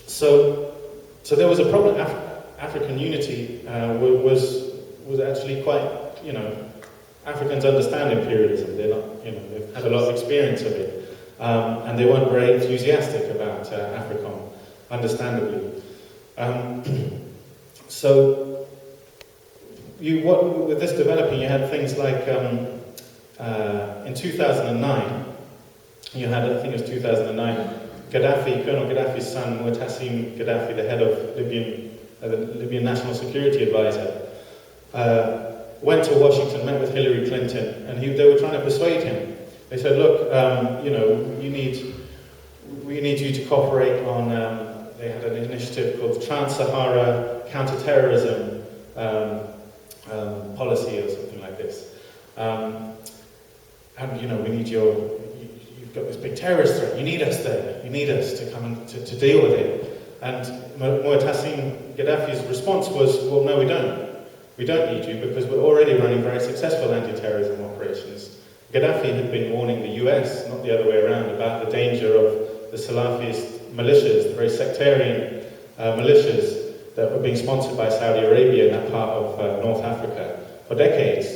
So there was a problem. African unity was actually quite, Africans understand imperialism. They're not, they've had a lot of experience of it, and they weren't very enthusiastic about AFRICOM, understandably. So with this developing, you had things like in 2009, you had, I think it was 2009, Colonel Gaddafi's son, Mu'tassim Gaddafi, the head of the Libyan National Security Advisor, went to Washington, met with Hillary Clinton, and they were trying to persuade him. They said, look, we need you to cooperate on, they had an initiative called Trans-Sahara Counterterrorism Policy or something like this. And, we need you've got this big terrorist threat, you need us there, you need us to come and to deal with it. And Mu'tassim Gaddafi's response was, well, no, we don't. We don't need you because we're already running very successful anti-terrorism operations. Gaddafi had been warning the US, not the other way around, about the danger of the Salafist militias, the very sectarian militias that were being sponsored by Saudi Arabia in that part of North Africa for decades.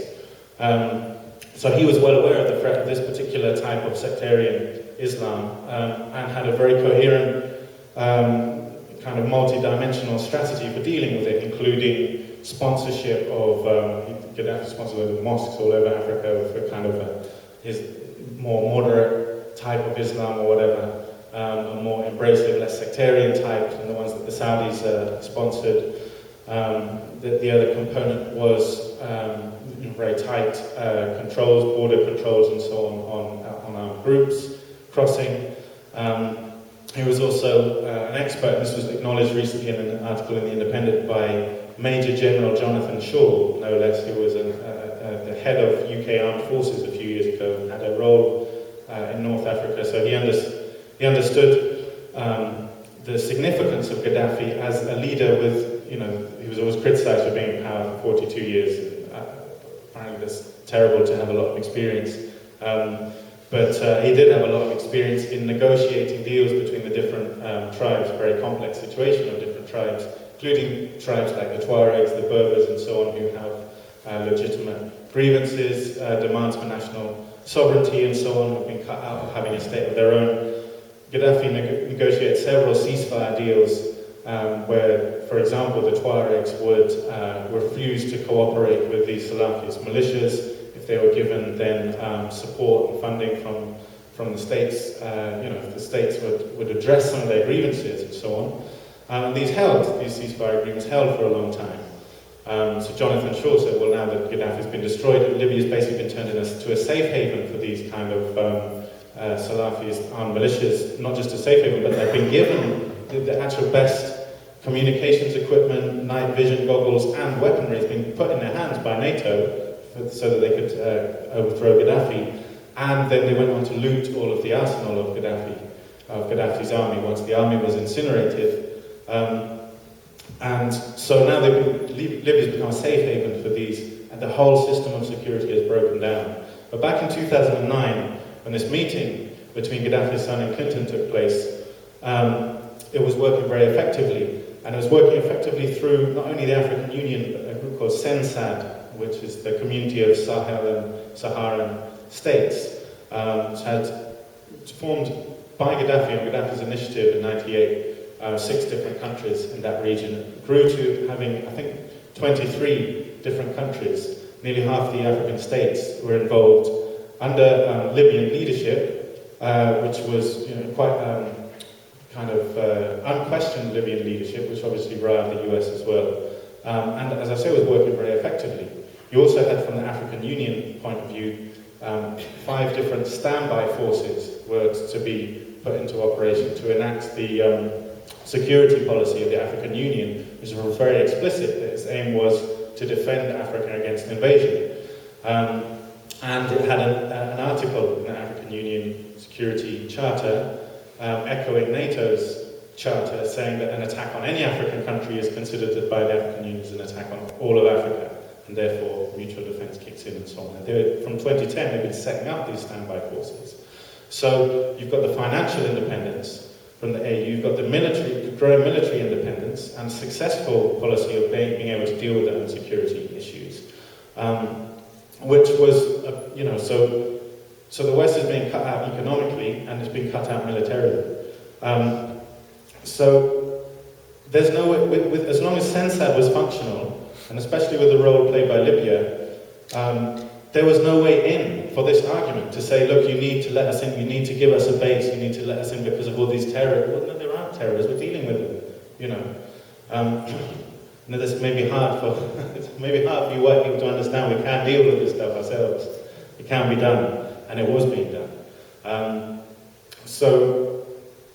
So he was well aware of the threat of this particular type of sectarian Islam and had a very coherent kind of multi-dimensional strategy for dealing with it, including sponsorship of, Gaddafi sponsored mosques all over Africa for kind of his more moderate type of Islam or whatever, a more embracive, less sectarian type than the ones that the Saudis sponsored. The other component was very tight controls, border controls and so on armed groups crossing. He was also an expert, and this was acknowledged recently in an article in The Independent by Major General Jonathan Shaw, no less, who was the head of UK Armed Forces a few years ago and had a role in North Africa. So he understood the significance of Gaddafi as a leader with, he was always criticised for being in power for 42 years. Apparently that's terrible to have a lot of experience. But he did have a lot of experience in negotiating deals between the different tribes, a very complex situation of different tribes, including tribes like the Tuaregs, the Berbers and so on, who have legitimate grievances, demands for national sovereignty and so on, have been cut out of having a state of their own. Gaddafi negotiated several ceasefire deals where, for example, the Tuaregs would refuse to cooperate with the Salafist militias if they were given then support and funding from the states, if the states would address some of their grievances and so on. These ceasefire agreements held for a long time. So Jonathan Shaw said, well, now that Gaddafi's been destroyed, Libya's basically been turned into a safe haven for these kind of Salafist armed militias, not just a safe haven, but they've been given the actual best communications equipment, night vision goggles, and weaponry has been put in their hands by NATO so that they could overthrow Gaddafi. And then they went on to loot all of the arsenal of Gaddafi's army once the army was incinerated. And so now Libya's become a safe haven for these, and the whole system of security has broken down. But back in 2009, when this meeting between Gaddafi's son and Clinton took place, it was working very effectively. And it was working effectively through not only the African Union, but a group called SENSAD, which is the Community of Sahel and Saharan States. Had formed by Gaddafi on Gaddafi's initiative in '98, 6 different countries in that region. It grew to having, I think, 23 different countries. Nearly half the African states were involved under Libyan leadership, which was quite kind of unquestioned Libyan leadership, which obviously riled the US as well. And as I say, was working very effectively. You also had, from the African Union point of view, 5 different standby forces were to be put into operation to enact the security policy of the African Union, which was very explicit. Its aim was to defend Africa against invasion. And it had an article in the African Union Security Charter echoing NATO's charter, saying that an attack on any African country is considered by the African Union as an attack on all of Africa, and therefore mutual defence kicks in and so on. And from 2010, they've been setting up these standby forces. So you've got the financial independence from the AU. You've got the military, growing military independence, and successful policy of being able to deal with their own security issues, which was, so the West is being cut out economically, and it's being cut out militarily. So there's no way, as long as Sensad was functional, and especially with the role played by Libya, there was no way in for this argument to say, look, you need to let us in, you need to give us a base, you need to let us in because of all these terrorists. Well, no, there aren't terrorists, we're dealing with them, this may be hard for you white people to understand. We can't deal with this stuff ourselves. It can be done, and it was being done.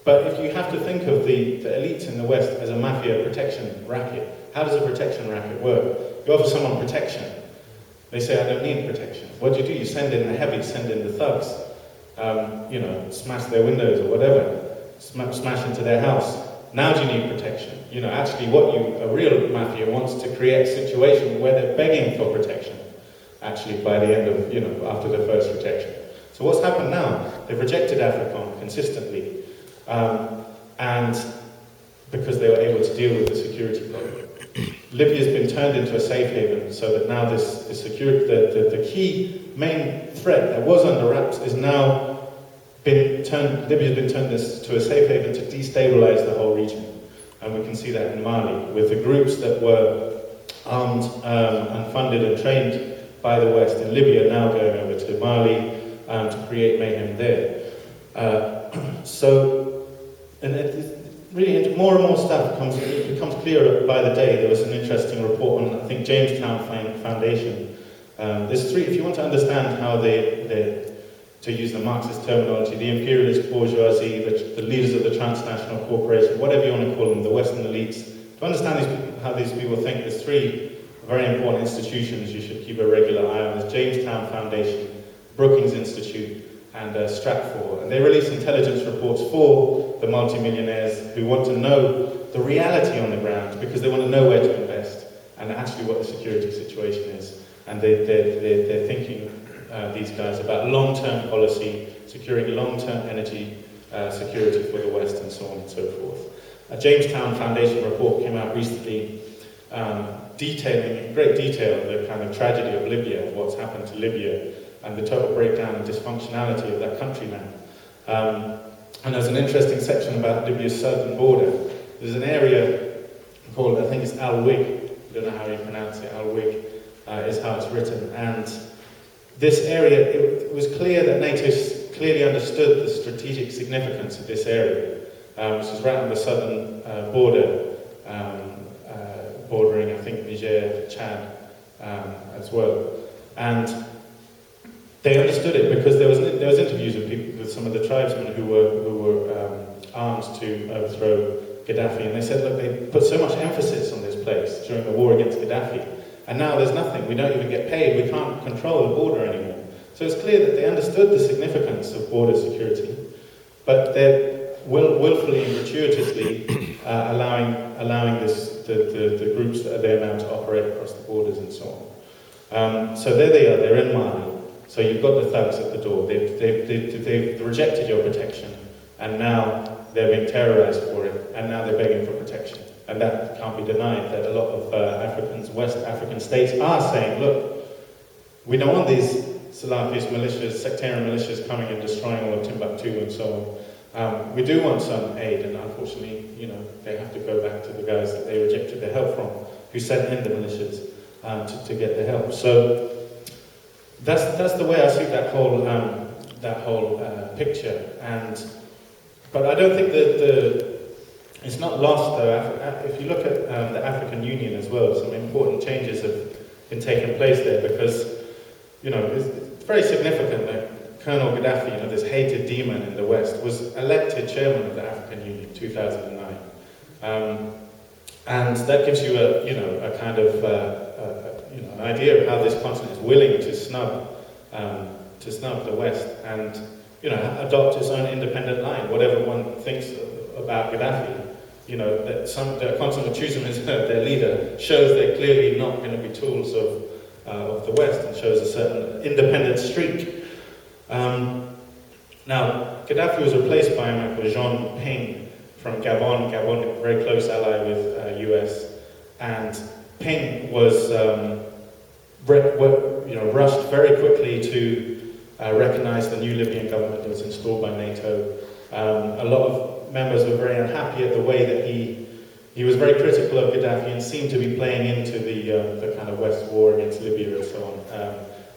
But if you have to think of the elites in the West as a mafia protection racket, how does a protection racket work? You offer someone protection. They say, I don't need protection. What do? You send in the heavies, send in the thugs, smash their windows or whatever, smash into their house. Now do you need protection? Actually a real mafia wants to create a situation where they're begging for protection, actually, by the end of, after the first rejection. So what's happened now? They've rejected AFRICOM consistently, and because they were able to deal with the security problem. Libya's been turned into a safe haven, so that now the security, the key main threat that was under wraps is now Libya's been turned to a safe haven to destabilize the whole region. And we can see that in Mali, with the groups that were armed and funded and trained by the West in Libya now going over to Mali to create mayhem there. Really, more and more stuff becomes clearer by the day. There was an interesting report on, I think, Jamestown Foundation. There's three, if you want to understand how to use the Marxist terminology, the imperialist bourgeoisie, the leaders of the transnational corporation, whatever you want to call them, the Western elites, to understand how these people think, there's three very important institutions you should keep a regular eye on. There's Jamestown Foundation, Brookings Institute, and Stratfor. And they release intelligence reports for the multimillionaires who want to know the reality on the ground, because they want to know where to invest and actually what the security situation is. And they're thinking, these guys, about long-term policy, securing long-term energy security for the West, and so on and so forth. A Jamestown Foundation report came out recently detailing in great detail the kind of tragedy of Libya, of what's happened to Libya, and the total breakdown and dysfunctionality of that country now. And there's an interesting section about Libya's southern border. There's an area called, I think it's Al-Wig, I don't know how you pronounce it, Al-Wig is how it's written. And this area, it was clear that natives clearly understood the strategic significance of this area, which is right on the southern border, bordering, I think, Niger, Chad as well. And they understood it because there was interviews with people, with some of the tribesmen who were armed to overthrow Gaddafi, and they said, look, they put so much emphasis on this place during the war against Gaddafi, and now there's nothing. We don't even get paid. We can't control the border anymore. So it's clear that they understood the significance of border security, but they're willfully and gratuitously allowing the groups that are there now to operate across the borders and so on. So there they are. They're in Mali. So you've got the thugs at the door. They've rejected your protection, and now they're being terrorized for it, and now they're begging for protection. And that can't be denied, that a lot of West African states are saying, look, we don't want these Salafist militias, sectarian militias coming and destroying all of Timbuktu and so on. We do want some aid, and unfortunately, they have to go back to the guys that they rejected the help from, who sent in the militias to get the help. So that's the way I see that whole picture. But I don't think that it's not lost though. If you look at the African Union as well, some important changes have been taking place there, because it's very significant that Colonel Gaddafi, this hated demon in the West, was elected chairman of the African Union in 2009, and that gives you a kind of an idea of how this continent is willing to snub the West and adopt its own independent line, whatever one thinks about Gaddafi. That consummate is their leader, shows they're clearly not going to be tools of the West, and shows a certain independent streak. Now, Gaddafi was replaced by a man called Jean Ping, from Gabon. Gabon, a very close ally with US, and Ping was rushed very quickly to recognize the new Libyan government that was installed by NATO. A lot of members were very unhappy at the way that he was very critical of Gaddafi and seemed to be playing into the kind of West war against Libya and so on.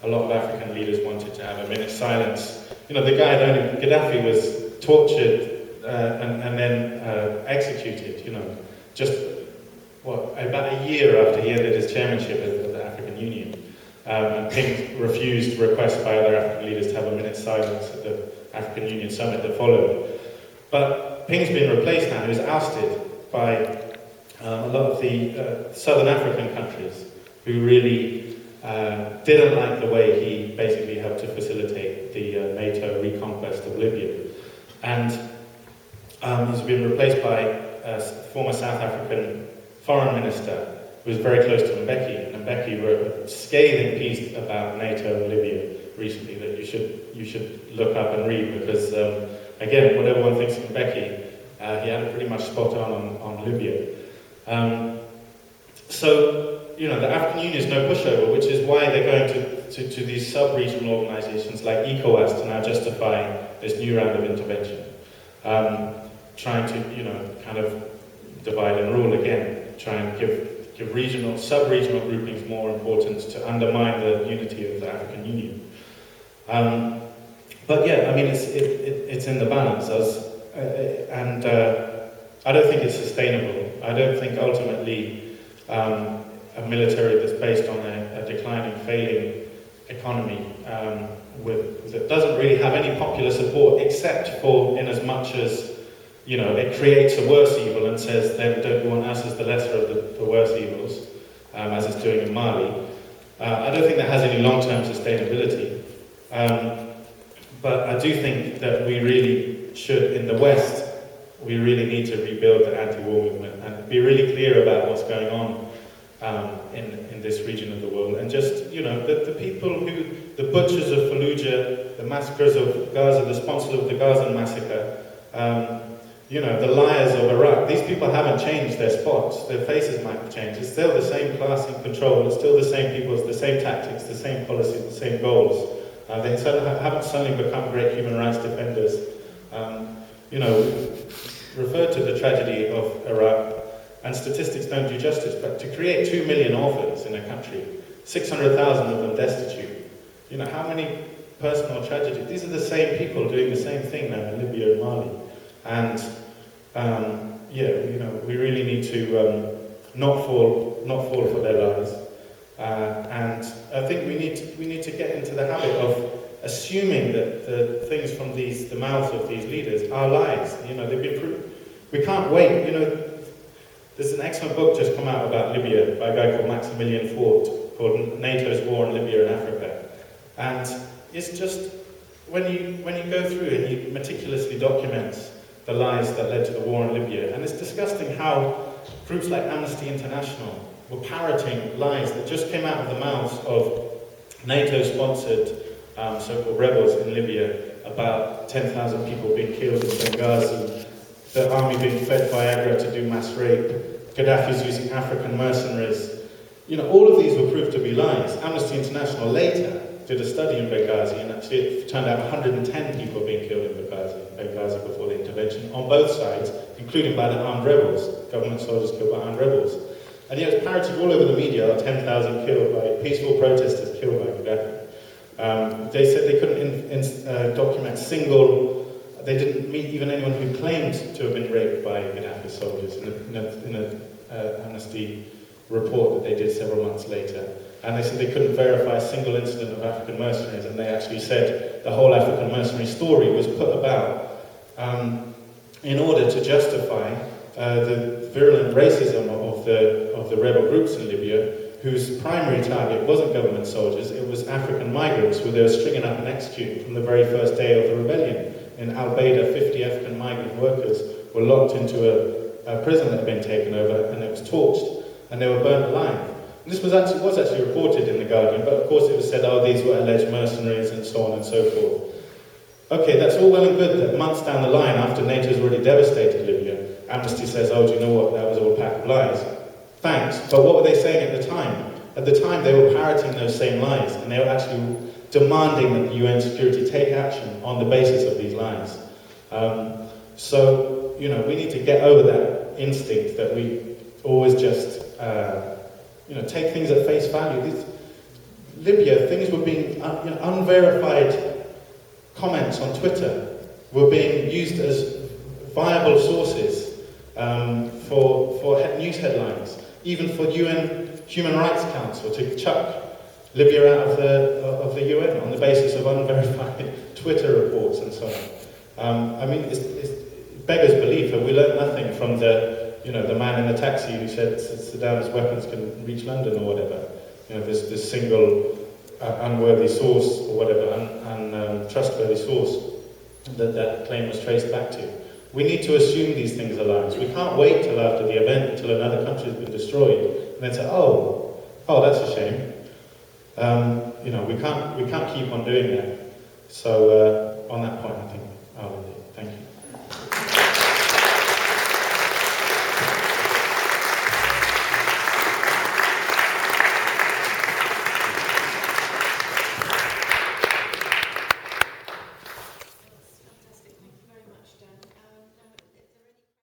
A lot of African leaders wanted to have a minute's silence. You know, the guy, Gaddafi was tortured and then executed, you know, just, about a year after he ended his chairmanship of the African Union. And Ping refused requests by other African leaders to have a minute's silence at the African Union summit that followed. But Ping's been replaced now. He was ousted by a lot of the southern African countries who really didn't like the way he basically helped to facilitate the NATO reconquest of Libya. And he's been replaced by a former South African foreign minister who was very close to Mbeki. And Mbeki wrote a scathing piece about NATO and Libya recently that you should look up and read, because again, what everyone thinks of Mbeki, he had it pretty much spot on Libya. So, you know, the African Union is no pushover, which is why they're going to these sub-regional organizations like ECOWAS to now justify this new round of intervention. Trying to, you know, kind of divide and rule again, try and give sub-regional groupings more importance to undermine the unity of the African Union. But yeah, I mean, it's in the balance, and I don't think it's sustainable. I don't think ultimately a military that's based on a declining, failing economy that doesn't really have any popular support, except for in as much as, you know, it creates a worse evil and says, then don't you want us as the lesser of the worse evils, as it's doing in Mali. I don't think that has any long-term sustainability. But I do think that we really should, in the West, we really need to rebuild the anti-war movement and be really clear about what's going on in this region of the world. And just, you know, the people the butchers of Fallujah, the massacres of Gaza, the sponsors of the Gaza massacre, you know, the liars of Iraq, these people haven't changed their spots. Their faces might have changed. It's still the same class in control. It's still the same people, it's the same tactics, the same policies, the same goals. They haven't suddenly become great human rights defenders. You know, refer to the tragedy of Iraq, and statistics don't do justice, but to create 2 million orphans in a country, 600,000 of them destitute, you know, how many personal tragedies? These are the same people doing the same thing now in Libya and Mali. And yeah, you know, we really need to not fall for their lies. And I think we need to get into the habit of assuming that the things from the mouths of these leaders are lies. You know, they've been we can't wait. You know, there's an excellent book just come out about Libya by a guy called Maximilian Fort called NATO's War on Libya and Africa. And it's just when you go through it, he meticulously documents the lies that led to the war in Libya. And it's disgusting how groups like Amnesty International were parroting lies that just came out of the mouths of NATO-sponsored so-called rebels in Libya about 10,000 people being killed in Benghazi, the army being fed Viagra to do mass rape, Gaddafi's using African mercenaries. You know, all of these were proved to be lies. Amnesty International later did a study in Benghazi, and actually it turned out 110 people being killed in Benghazi before the intervention, on both sides, including by the armed rebels, government soldiers killed by armed rebels. And yet it's parroted all over the media, 10,000 killed by peaceful protesters killed by Gaddafi. They said they couldn't document they didn't meet even anyone who claimed to have been raped by Gaddafi soldiers in an Amnesty report that they did several months later. And they said they couldn't verify a single incident of African mercenaries, and they actually said the whole African mercenary story was put about in order to justify the virulent racism of the rebel groups in Libya, whose primary target wasn't government soldiers, it was African migrants who they were stringing up and executing from the very first day of the rebellion. In Al-Baida, 50 African migrant workers were locked into a prison that had been taken over, and it was torched, and they were burnt alive. And this was actually reported in The Guardian, but of course it was said, oh, these were alleged mercenaries and so on and so forth. Okay, that's all well and good that months down the line, after NATO's already devastated Libya, Amnesty says, oh, do you know what, that was all a pack of lies. Thanks, but what were they saying at the time? At the time, they were parroting those same lies, and they were actually demanding that the UN security take action on the basis of these lies. So, you know, we need to get over that instinct that we always just, you know, take things at face value. Libya, things were being, you know, unverified comments on Twitter were being used as viable sources for news headlines, even for UN Human Rights Council to chuck Libya out of the UN on the basis of unverified Twitter reports and so on. I mean, it's beggars belief, and we learned nothing from the man in the taxi who said Saddam's weapons can reach London or whatever. You know, this single unworthy source or whatever, untrustworthy source that claim was traced back to. We need to assume these things are lies. We can't wait till after the event, until another country has been destroyed, and then say, oh, that's a shame. You know, we can't keep on doing that. So on that point, I think I'll end it. Thank you.